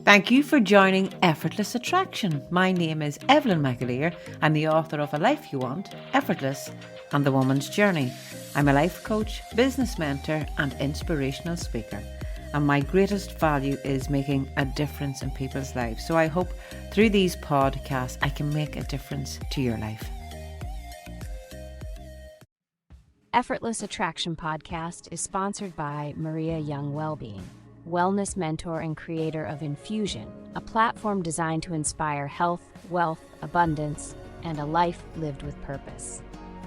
Thank you for joining Effortless Attraction. My name is Evelyn McAleer. I'm the author of A Life You Want, Effortless, and The Woman's Journey. I'm a life coach, business mentor, and inspirational speaker. And my greatest value is making a difference in people's lives. So I hope through these podcasts I can make a difference to your life. Effortless Attraction Podcast is sponsored by Maria Young Wellbeing, wellness mentor and creator of Infusion, a platform designed to inspire health, wealth, abundance, and a life lived with purpose.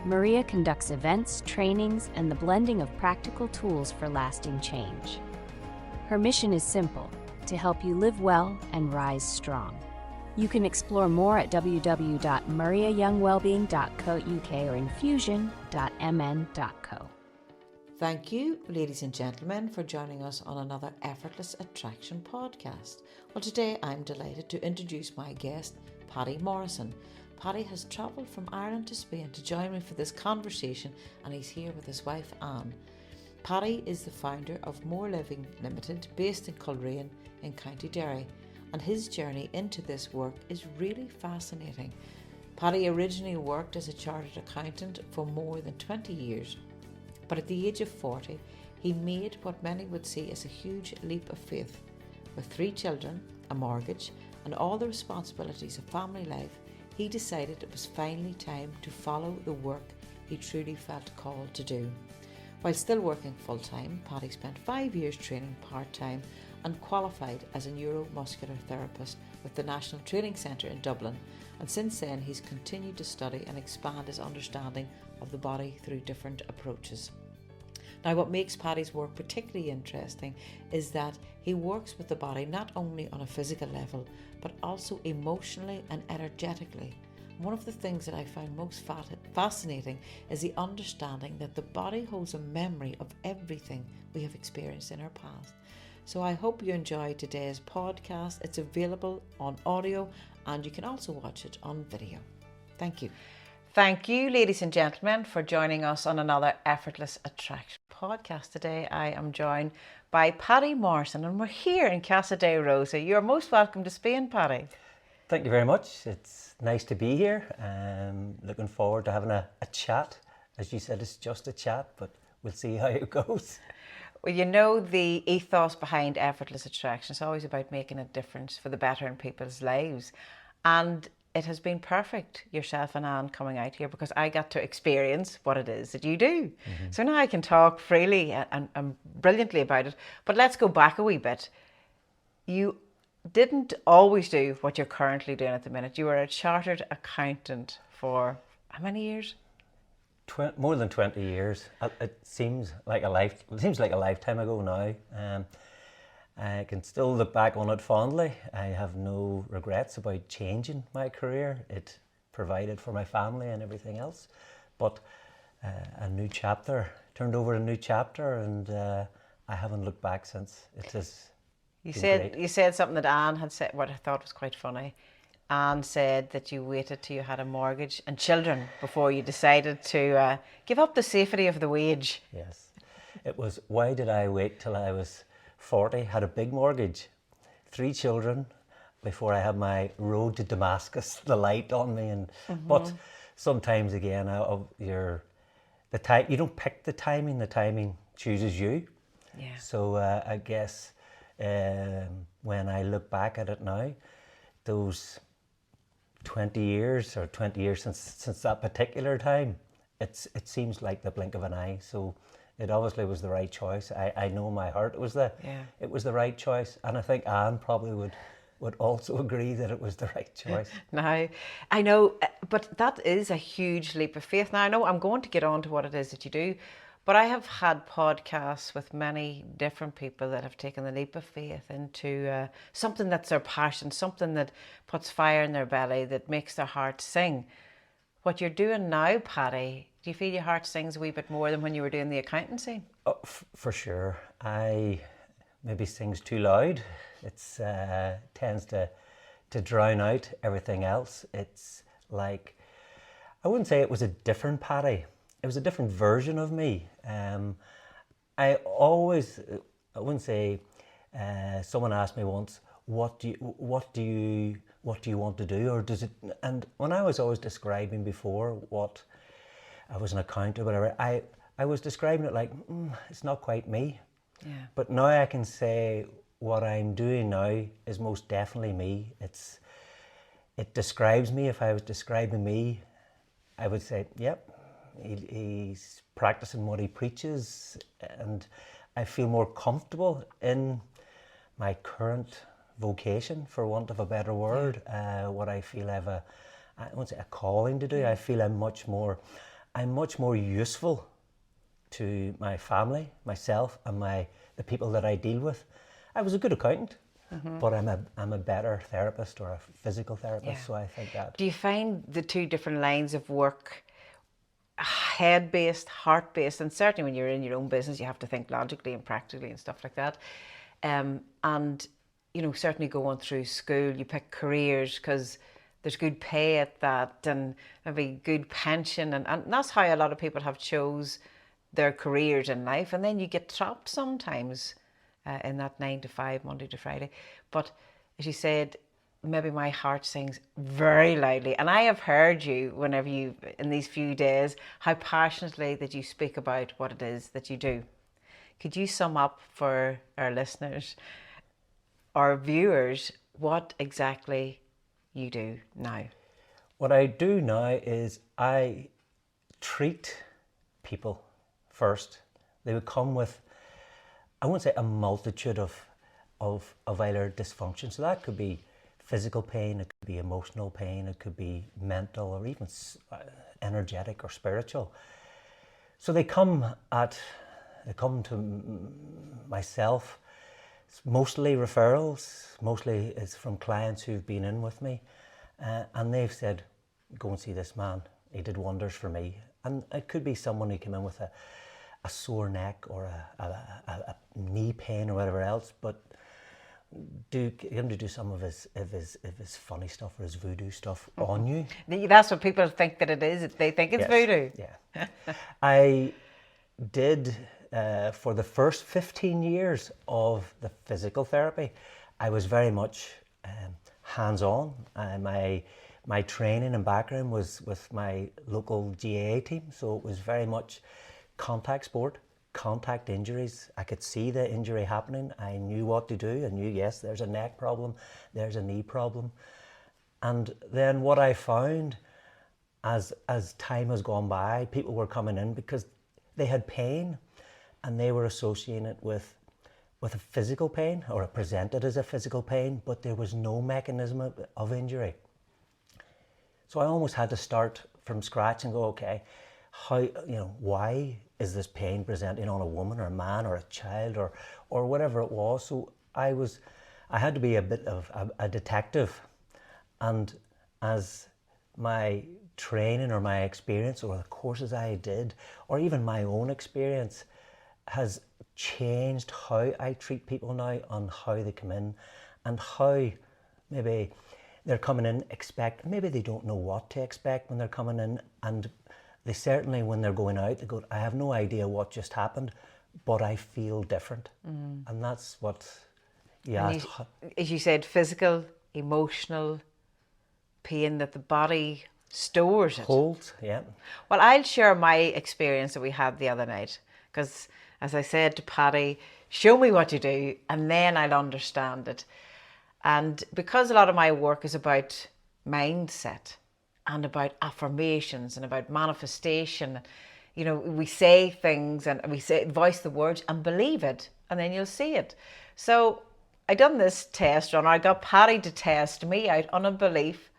Maria conducts events, trainings, and the blending of practical tools for lasting change. Her mission is simple: to help you live well and rise strong. You can explore more at www.mariayoungwellbeing.co.uk or infusion.mn.co. Thank you, ladies and gentlemen, for joining us on another Effortless Attraction podcast. Well, today I'm delighted to introduce my guest, Paddy Morrison. Paddy has travelled from Ireland to Spain to join me for this conversation, and he's here with his wife, Anne. Paddy is the founder of Morrliving Limited, based in Coleraine in County Derry, and his journey into this work is really fascinating. Paddy originally worked as a chartered accountant for more than 20 years, but at the age of 40, he made what many would see as a huge leap of faith. With 3 children, a mortgage, and all the responsibilities of family life, he decided it was finally time to follow the work he truly felt called to do. While still working full-time, Paddy spent 5 years training part-time and qualified as a Neuro-Muscular Therapist with the National Training Centre in Dublin, and since then he's continued to study and expand his understanding of the body through different approaches. Now, what makes Paddy's work particularly interesting is that he works with the body not only on a physical level, but also emotionally and energetically. One of the things that I find most fascinating is the understanding that the body holds a memory of everything we have experienced in our past. So I hope you enjoyed today's podcast. It's available on audio and you can also watch it on video. Thank you. Thank you, ladies and gentlemen, for joining us on another Effortless Attraction podcast. Today I am joined by Paddy Morrison and we're here in Casa de Rosa. You're most welcome to Spain, Paddy. Thank you very much. It's nice to be here. Looking forward to having a chat. As you said, it's just a chat, but we'll see how it goes. Well, you know, the ethos behind Effortless Attraction is always about making a difference for the better in people's lives. And it has been perfect, yourself and Anne coming out here, because I got to experience what it is that you do. Mm-hmm. So now I can talk freely and brilliantly about it. But let's go back a wee bit. You didn't always do what you're currently doing at the minute. You were a chartered accountant for how many years? More than 20 years. It seems like a lifetime ago now. I can still look back on it fondly. I have no regrets about changing my career. It provided for my family and everything else. But a new chapter, turned over a new chapter, and I haven't looked back since. It is. You said something that Anne had said, what I thought was quite funny. Anne said that you waited till you had a mortgage and children before you decided to give up the safety of the wage. Yes. It was, why did I wait till I was 40, had a big mortgage, 3 children, before I had my road to Damascus, the light on me. And But sometimes again, you don't pick the timing chooses you. Yeah. So I guess when I look back at it now, those 20 years since that particular time, it seems like the blink of an eye. So it obviously was the right choice. I know in my heart it was the right choice, and I think Anne probably would also agree that it was the right choice. Now, I know, but that is a huge leap of faith. Now, I know I'm going to get on to what it is that you do, but I have had podcasts with many different people that have taken the leap of faith into something that's their passion, something that puts fire in their belly, that makes their heart sing. What you're doing now, Paddy, do you feel your heart sings a wee bit more than when you were doing the accountancy? Oh, for sure. I maybe sings too loud. It's tends to drown out everything else. It's like, I wouldn't say it was a different Paddy. It was a different version of me. I wouldn't say, someone asked me once, what do you want to do, or does it? And when I was always describing before what I was an accountant or whatever, I was describing it like it's not quite me. Yeah. But now I can say what I'm doing now is most definitely me. It describes me. If I was describing me, I would say, yep, he's practicing what he preaches, and I feel more comfortable in my current vocation, for want of a better word. What I feel I have I won't say a calling to do. I feel I'm much more useful to my family, myself, and the people that I deal with. I was a good accountant, but I'm a better therapist or a physical therapist. So I think that. Do you find the two different lines of work, head-based, heart-based, and certainly when you're in your own business, you have to think logically and practically and stuff like that. And certainly going through school, you pick careers because there's good pay at that, and maybe good pension, and that's how a lot of people have chose their careers in life. And then you get trapped sometimes in that 9 to 5, Monday to Friday. But as you said, maybe my heart sings very loudly. And I have heard you, whenever you, in these few days, how passionately that you speak about what it is that you do. Could you sum up for our listeners, our viewers, what exactly you do now? What I do now is I treat people first. They would come with, I won't say a multitude of either dysfunction. So that could be physical pain, it could be emotional pain, it could be mental, or even energetic or spiritual. So they come to myself. It's mostly referrals, mostly it's from clients who've been in with me, and they've said, go and see this man, he did wonders for me. And it could be someone who came in with a sore neck or a knee pain or whatever else, but get him to do some of his funny stuff or his voodoo stuff on you. That's what people think that it is. They think it's voodoo. Yeah. I did, for the first 15 years of the physical therapy, I was very much hands-on. My training and background was with my local GAA team, so it was very much contact sport, contact injuries. I could see the injury happening. I knew what to do. I knew, yes, there's a neck problem, there's a knee problem. And then what I found as time has gone by, people were coming in because they had pain and they were associating it with a physical pain, or it presented as a physical pain, but there was no mechanism of injury. So I almost had to start from scratch and go, okay, why is this pain presenting on a woman or a man or a child or whatever it was? So I had to be a bit of a detective. And as my training or my experience or the courses I did, or even my own experience, has changed how I treat people now, on how they come in, and how maybe they're coming in maybe they don't know what to expect when they're coming in, and they certainly, when they're going out, they go, I have no idea what just happened, but I feel different. And that's what you asked. As you said, physical, emotional pain that the body stores it. Holds, yeah. Well, I'll share my experience that we had the other night, because as I said to Paddy, show me what you do and then I'll understand it. And because a lot of my work is about mindset and about affirmations and about manifestation, we say things and we voice the words and believe it, and then you'll see it. So I done this test run. I got Paddy to test me out on a belief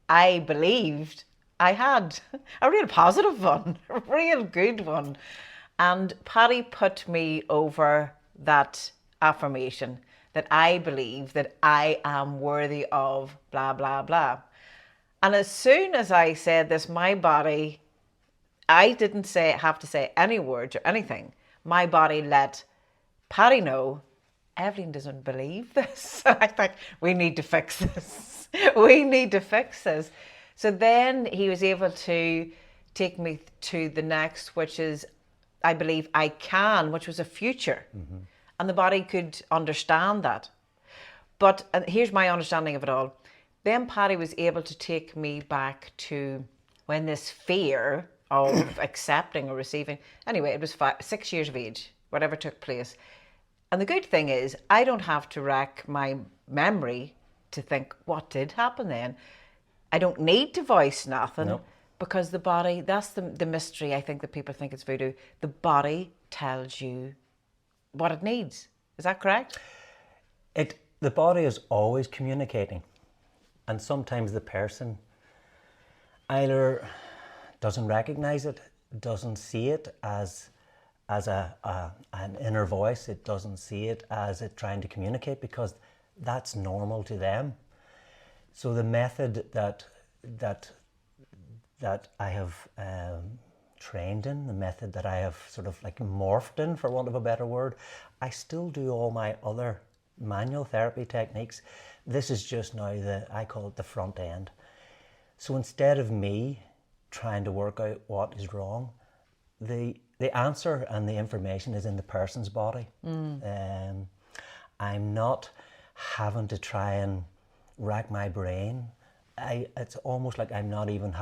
I believed I had. A real positive one, a real good one. And Paddy put me over that affirmation that I believe that I am worthy of blah, blah, blah. And as soon as I said this, my body, I didn't have to say any words or anything. My body let Paddy know, Evelyn doesn't believe this. I think we need to fix this. We need to fix this. So then he was able to take me to the next, which is, I believe I can, which was a future. And the body could understand that. But here's my understanding of it all. Then Paddy was able to take me back to when this fear of accepting or receiving, anyway, it was 6 years of age, whatever took place. And the good thing is, I don't have to rack my memory to think, what did happen then? I don't need to voice nothing. No. Because the body, that's the mystery, I think, that people think it's voodoo. The body tells you what it needs. Is that correct? The body is always communicating. And sometimes the person either doesn't recognize it, doesn't see it as an inner voice. It doesn't see it as it trying to communicate, because that's normal to them. So the method that I have trained in, the method that I have sort of like morphed in, for want of a better word, I still do all my other manual therapy techniques. This is just now I call it the front end. So instead of me trying to work out what is wrong, the answer and the information is in the person's body. I'm not having to try and rack my brain. It's almost like I don't even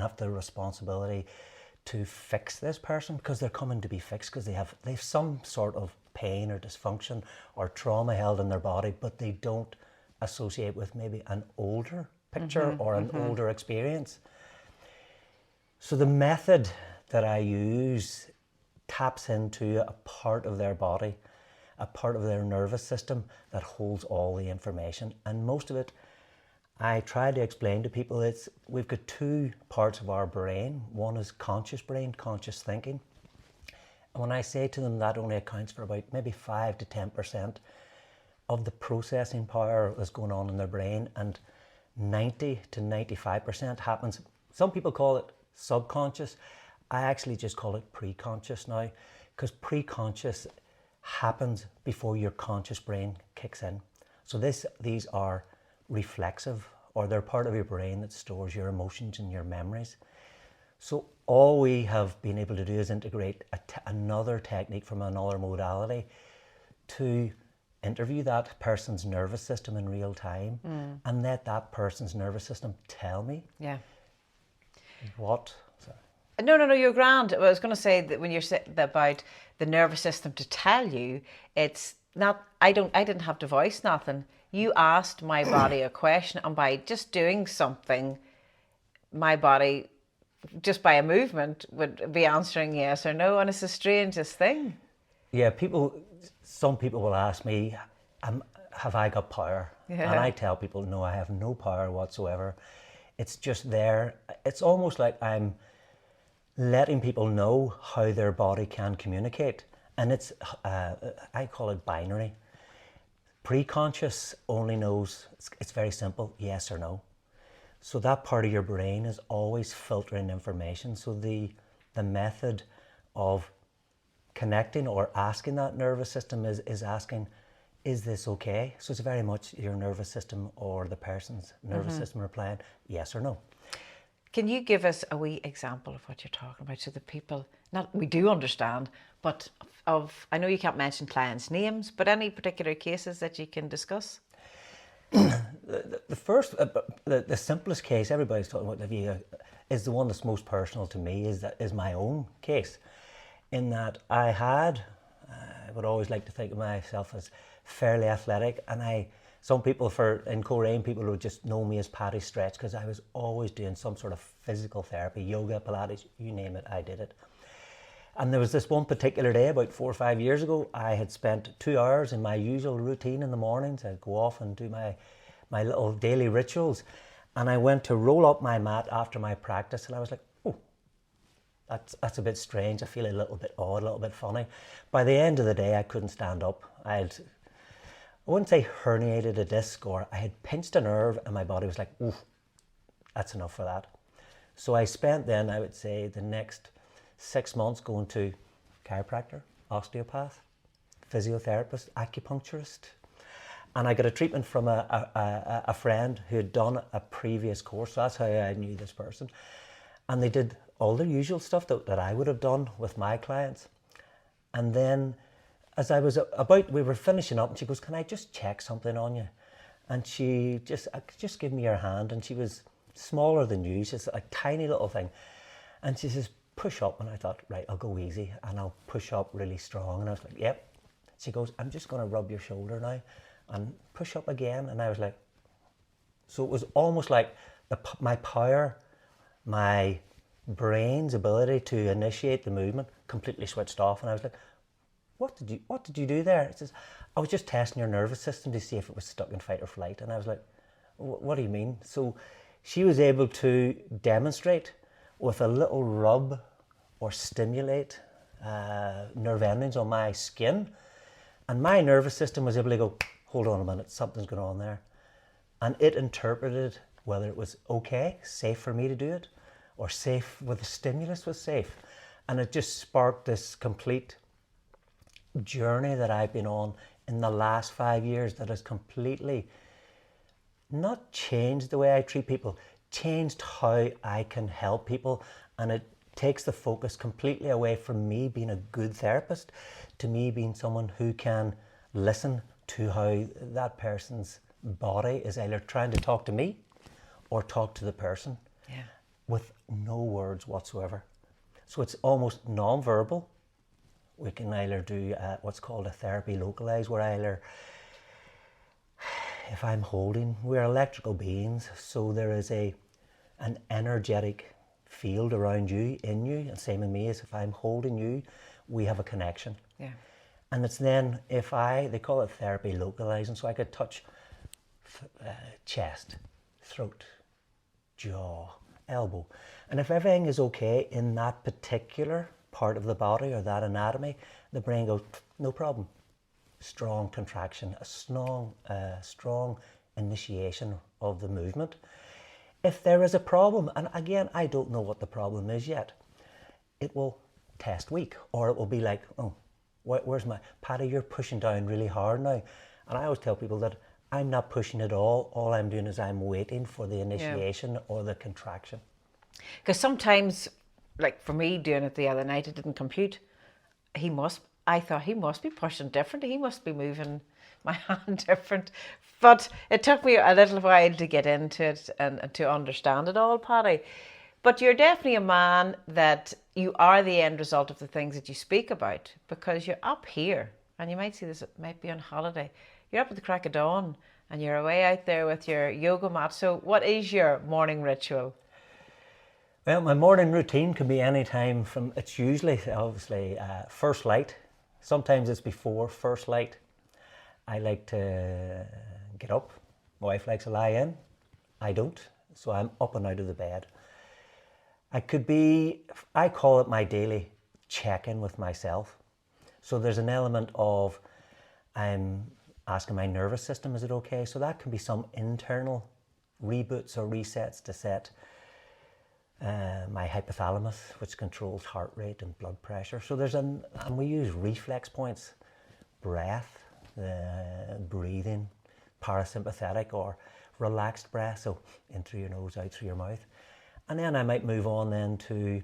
have the responsibility to fix this person, because they're coming to be fixed because they have some sort of pain or dysfunction or trauma held in their body, but they don't associate with maybe an older picture or an older experience. So the method that I use taps into a part of their body, a part of their nervous system that holds all the information, and most of it I try to explain to people. We've got two parts of our brain. One is conscious brain, conscious thinking. And when I say to them that only accounts for about maybe 5 to 10% of the processing power that's going on in their brain, and 90 to 95% happens, some people call it subconscious. I actually just call it pre-conscious now, because pre-conscious happens before your conscious brain kicks in. So these are reflexive, or they're part of your brain that stores your emotions and your memories. So all we have been able to do is integrate another technique from another modality to interview that person's nervous system in real time, and let that person's nervous system tell me what. Sorry. No, you're grand. I was going to say that when you're saying about the nervous system to tell you, it's not, I didn't have to voice nothing. You asked my body a question, and by just doing something, my body, just by a movement, would be answering yes or no, and it's the strangest thing. Yeah, some people will ask me, have I got power? Yeah. And I tell people, no, I have no power whatsoever. It's just there. It's almost like I'm letting people know how their body can communicate. And it's, I call it binary. Pre-conscious only knows, it's very simple, yes or no. So that part of your brain is always filtering information. So the method of connecting or asking that nervous system is asking, is this okay? So it's very much your nervous system or the person's nervous system replying yes or no. Can you give us a wee example of what you're talking about, so that people, we do understand, but I know you can't mention clients' names, but any particular cases that you can discuss? The first, the simplest case everybody's talking about is the one that's most personal to me, is my own case. In that I would always like to think of myself as fairly athletic, and some people in Coleraine, people would just know me as Paddy Stretch, because I was always doing some sort of physical therapy, yoga, Pilates, you name it, I did it. And there was this one particular day about 4 or 5 years ago, I had spent 2 hours in my usual routine in the mornings. I'd go off and do my little daily rituals, and I went to roll up my mat after my practice, and I was like, oh, that's a bit strange. I feel a little bit odd, a little bit funny. By the end of the day, I couldn't stand up. I wouldn't say herniated a disc, or I had pinched a nerve, and my body was like, ooh, that's enough for that. So I spent then, I would say, the next 6 months going to chiropractor, osteopath, physiotherapist, acupuncturist. And I got a treatment from a friend who had done a previous course. That's how I knew this person. And they did all the usual stuff that I would have done with my clients. And then as we were finishing up, and she goes, can I just check something on you? And she just gave me her hand, and she was smaller than you, just a tiny little thing. And she says, push up. And I thought, right, I'll go easy and I'll push up really strong. And I was like, yep. She goes, I'm just going to rub your shoulder now and push up again. And I was like, so it was almost like my power, my brain's ability to initiate the movement completely switched off. And I was like, what did you do there? It says, I was just testing your nervous system to see if it was stuck in fight or flight. And I was like, what do you mean? So she was able to demonstrate with a little rub or stimulate nerve endings on my skin. And my nervous system was able to go, hold on a minute, something's going on there. And it interpreted whether it was okay, safe for me to do it, or safe, whether the stimulus was safe. And it just sparked this complete journey that I've been on in the last 5 years that has completely not changed the way I treat people, changed how I can help people. And it takes the focus completely away from me being a good therapist to me being someone who can listen to how that person's body is either trying to talk to me or talk to the person with no words whatsoever. So it's almost non-verbal. We can either do what's called a therapy localized, where either, if I'm holding, we're electrical beings, so there is an energetic field around you, in you, and same in me, as if I'm holding you, we have a connection. Yeah. And it's then, they call it therapy localizing, so I could touch chest, throat, jaw, elbow. And if everything is okay in that particular part of the body or that anatomy, the brain goes, no problem. Strong contraction, a strong initiation of the movement. If there is a problem, and again, I don't know what the problem is yet, it will test weak, or it will be like, oh, where's my, Paddy, you're pushing down really hard now. And I always tell people that I'm not pushing at all I'm doing is I'm waiting for the initiation or the contraction. Because sometimes, like for me doing it the other night, it didn't compute. I thought he must be pushing differently. He must be moving my hand different. But it took me a little while to get into it and to understand it all, Paddy. But you're definitely a man that you are the end result of the things that you speak about, because you're up here, and you might see this, it might be on holiday. You're up at the crack of dawn and you're away out there with your yoga mat. So what is your morning ritual? Well, my morning routine can be any time from, it's usually obviously first light. Sometimes it's before first light. I like to get up. My wife likes to lie in. I don't. So I'm up and out of the bed. I call it my daily check-in with myself. So there's an element of I'm asking my nervous system, is it okay? So that can be some internal reboots or resets to set my hypothalamus, which controls heart rate and blood pressure. So and we use reflex points, breath, breathing, parasympathetic or relaxed breath, so in through your nose, out through your mouth. And then I might move on then to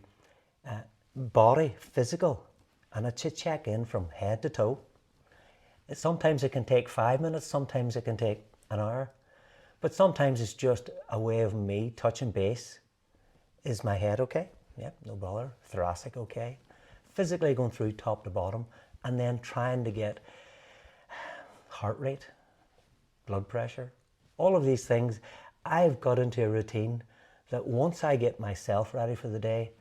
body, physical, and it's a check in from head to toe. Sometimes it can take 5 minutes, sometimes it can take an hour, but sometimes it's just a way of me touching base. Is my head okay? Yeah, no bother. Thoracic okay? Physically going through top to bottom, and then trying to get heart rate, blood pressure, all of these things. I've got into a routine that once I get myself ready for the day,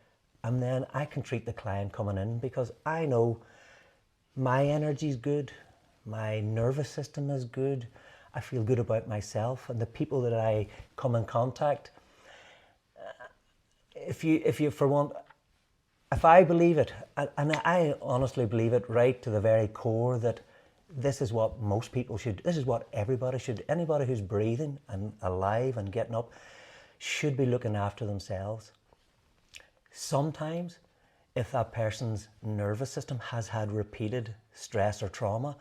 and then I can treat the client coming in, because I know my energy's good, my nervous system is good, I feel good about myself, and the people that I come in contact, if I believe it, and I honestly believe it right to the very core, that this is what most people should, this is what everybody should, anybody who's breathing and alive and getting up should be looking after themselves. Sometimes, if that person's nervous system has had repeated stress or trauma,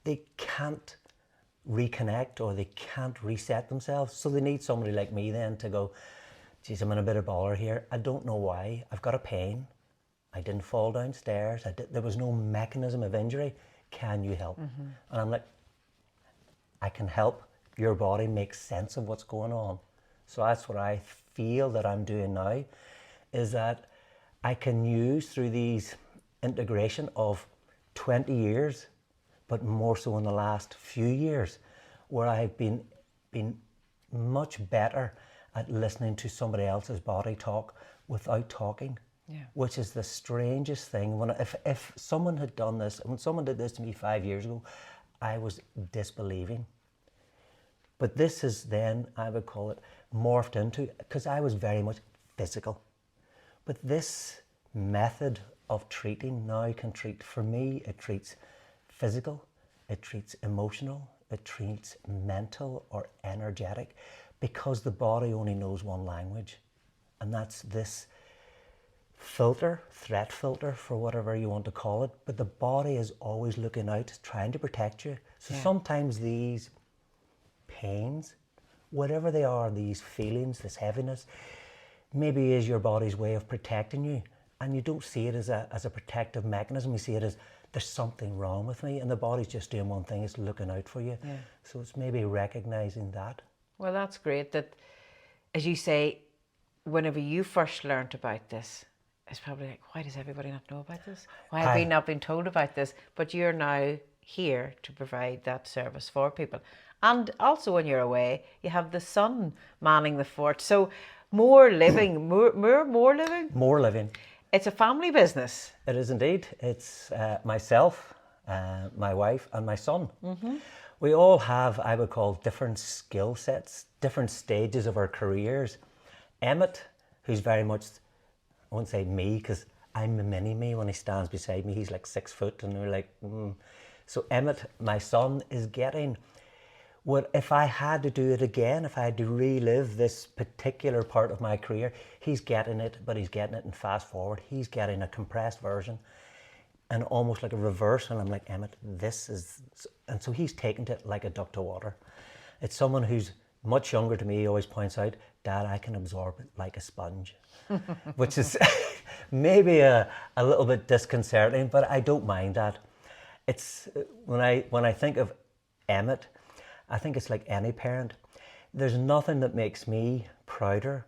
they can't reconnect or they can't reset themselves. So they need somebody like me then to go, geez, I'm in a bit of bother here. I don't know why. I've got a pain. I didn't fall downstairs. There was no mechanism of injury. Can you help? Mm-hmm. And I'm like, I can help your body make sense of what's going on. So that's what I feel that I'm doing now, is that I can use through these integration of 20 years, but more so in the last few years, where I've been much better at listening to somebody else's body talk without talking, which is the strangest thing. If someone had done this, when someone did this to me 5 years ago, I was disbelieving. But this is then, I would call it, morphed into, because I was very much physical. But this method of treating now can treat, for me, it treats physical, it treats emotional, it treats mental or energetic, because the body only knows one language. And that's this filter, threat filter, for whatever you want to call it. But the body is always looking out, trying to protect you. So sometimes these pains, whatever they are, these feelings, this heaviness, maybe is your body's way of protecting you. And you don't see it as a protective mechanism. You see it as, there's something wrong with me, and the body's just doing one thing, it's looking out for you. So it's maybe recognizing that. Well, that's great that, as you say, whenever you first learned about this, it's probably like, why does everybody not know about this? Why have we not been told about this? But you're now here to provide that service for people. And also when you're away, you have the son manning the fort. So Morrliving. It's a family business. It is indeed. It's myself, my wife and my son. We all have, I would call, different skill sets, different stages of our careers. Emmett, who's very much, I won't say me, because I'm a mini me when he stands beside me. He's like 6 foot, and we're like, So Emmett, my son, is getting what, if I had to do it again, if I had to relive this particular part of my career, he's getting it, but he's getting it in fast forward. He's getting a compressed version and almost like a reverse. And I'm like, Emmett, this is, and so he's taken to it like a duck to water. It's someone who's much younger to me. He always points out, Dad, I can absorb it like a sponge, which is maybe a little bit disconcerting, but I don't mind that. It's when I think of Emmett, I think it's like any parent. There's nothing that makes me prouder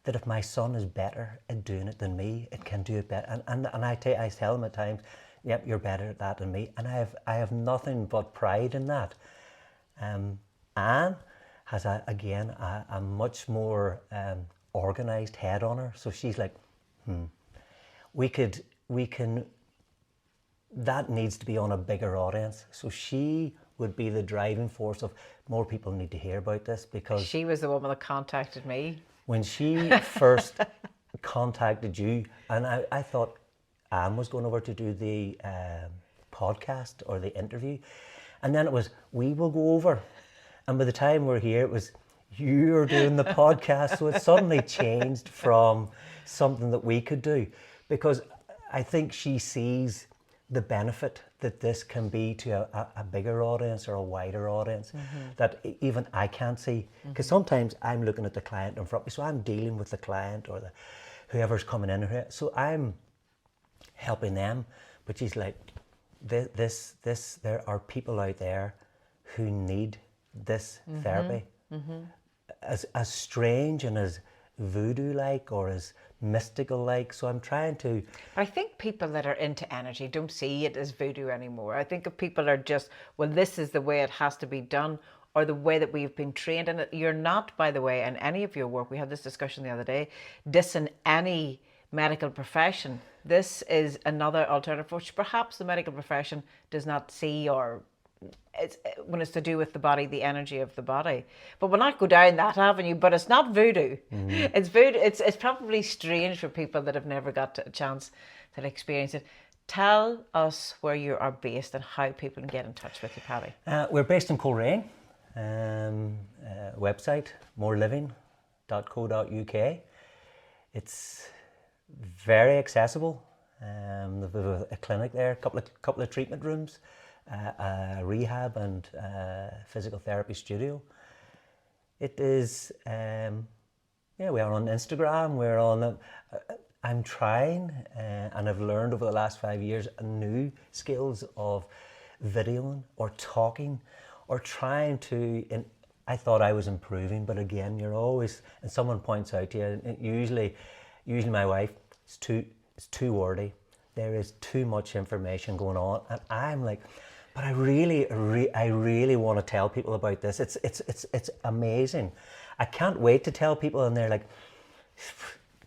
that if my son is better at doing it than me, it can do it better. And I tell him at times, yep, you're better at that than me. And I have nothing but pride in that. Anne has a much more organised head on her. So she's like, we can, that needs to be on a bigger audience. So she would be the driving force of more people need to hear about this, because she was the woman that contacted me. When she first contacted you, and I thought Anne was going over to do the podcast or the interview, and then it was, we will go over. And by the time we're here, it was, you're doing the podcast. So it suddenly changed from something that we could do, because I think she sees the benefit that this can be to a bigger audience or a wider audience that even I can't see. Because sometimes I'm looking at the client in front of me, so I'm dealing with the client or whoever's coming in here. So I'm helping them, but she's like, there are people out there who need this therapy. As strange and as voodoo-like or as mystical-like. So I'm trying to... I think people that are into energy don't see it as voodoo anymore. I think if people are just, well, this is the way it has to be done, or the way that we've been trained in it. You're not, by the way, in any of your work, we had this discussion the other day, dissing any medical profession. This is another alternative, which perhaps the medical profession does not see, or when it's to do with the body, the energy of the body. But we'll not go down that avenue. But it's not voodoo. It's voodoo. It's probably strange for people that have never got a chance to experience it. Tell us where you are based and how people can get in touch with you, Paddy. We're based in Coleraine. Website morrliving.co.uk. It's very accessible. There's a clinic there, a couple of treatment rooms, a rehab and physical therapy studio. It is, we are on Instagram. We're on. I'm trying, and I've learned over the last 5 years new skills of videoing or talking, or trying to I thought I was improving, but again, you're always, and someone points out to you, and usually my wife, it's too wordy. There is too much information going on, and I'm like, but I really want to tell people about this. It's amazing. I can't wait to tell people, and they're like,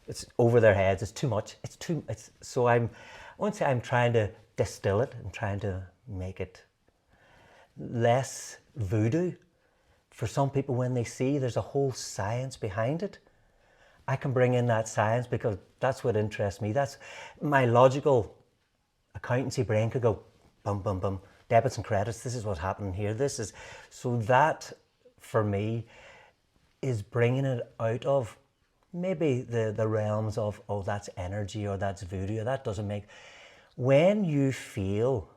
it's over their heads. It's too much. So I won't say I'm trying to distill it. I'm trying to make it less voodoo. For some people, when they see there's a whole science behind it, I can bring in that science because that's what interests me. That's my logical accountancy brain could go, bum, bum, bum, debits and credits, this is what's happening here. So that, for me, is bringing it out of maybe the realms of, oh, that's energy or that's voodoo, or that doesn't make... When you feel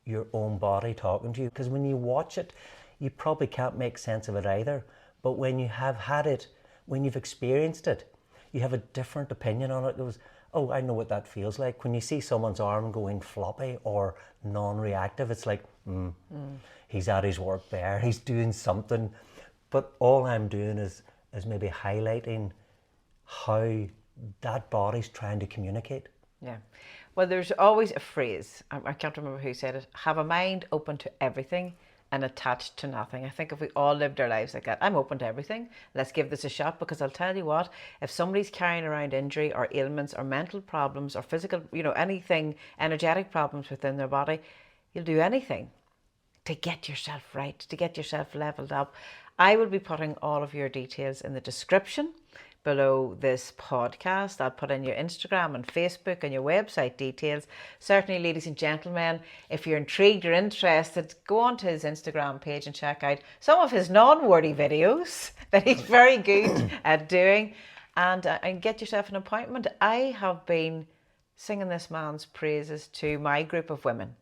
your own body talking to you, because when you watch it, you probably can't make sense of it either. But when you have had it, when you've experienced it, you have a different opinion on it. It goes, oh, I know what that feels like. When you see someone's arm going floppy or non-reactive, it's like, he's at his work there, he's doing something. But all I'm doing is maybe highlighting how that body's trying to communicate. Yeah. Well, there's always a phrase, I can't remember who said it, have a mind open to everything and attached to nothing. I think if we all lived our lives like that, I'm open to everything, let's give this a shot, because I'll tell you what, if somebody's carrying around injury or ailments or mental problems or physical, anything, energetic problems within their body, you'll do anything to get yourself right, to get yourself leveled up. I will be putting all of your details in the description below this podcast. I'll put in your Instagram and Facebook and your website details. Certainly, ladies and gentlemen, if you're intrigued or interested, go on to his Instagram page and check out some of his non-wordy videos that he's very good at doing, and get yourself an appointment. I have been singing this man's praises to my group of women,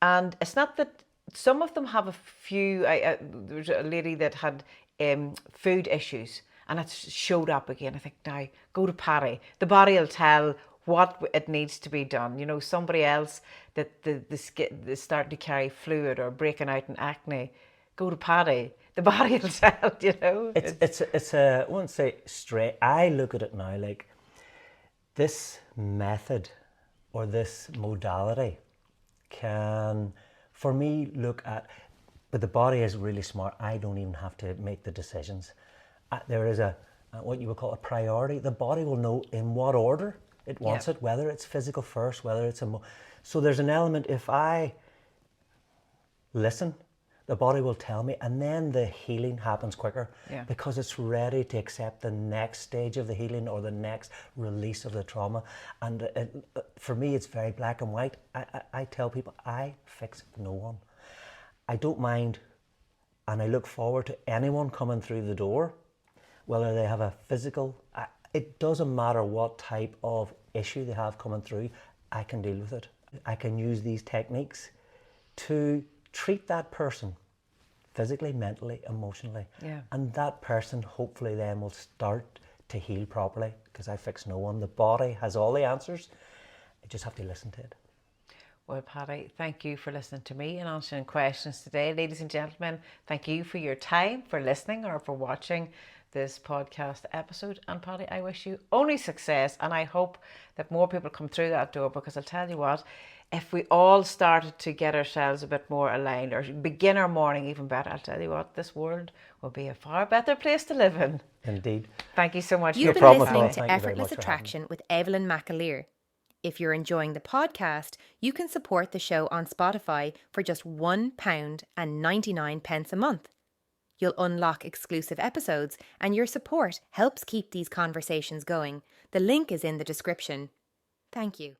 and it's not that some of them have a few. There's a lady that had food issues, and it showed up again. I think, now, go to Paddy. The body will tell what it needs to be done. Somebody else that the skin is starting to carry fluid or breaking out in acne, go to Paddy. The body will tell, It's I won't say straight. I look at it now like this method or this modality can, for me, look at, but the body is really smart. I don't even have to make the decisions. There is what you would call a priority. The body will know in what order it wants it, whether it's physical first, whether it's so there's an element, if I listen, the body will tell me, and then the healing happens quicker because it's ready to accept the next stage of the healing or the next release of the trauma. And for me, it's very black and white. I tell people, I fix no one. I don't mind, and I look forward to anyone coming through the door, whether they have a physical, it doesn't matter what type of issue they have coming through, I can deal with it. I can use these techniques to treat that person physically, mentally, emotionally. And that person hopefully then will start to heal properly, because I fix no one. The body has all the answers. I just have to listen to it. Well, Paddy, thank you for listening to me and answering questions today. Ladies and gentlemen, thank you for your time, for listening or for watching this podcast episode. And Paddy, I wish you only success, and I hope that more people come through that door, because I'll tell you what, if we all started to get ourselves a bit more aligned or begin our morning even better, I'll tell you what, this world will be a far better place to live in. Indeed. Thank you so much. You've been listening to Effortless Attraction with Evelyn McAleer. If you're enjoying the podcast, you can support the show on Spotify for just £1.99 a month. You'll unlock exclusive episodes, and your support helps keep these conversations going. The link is in the description. Thank you.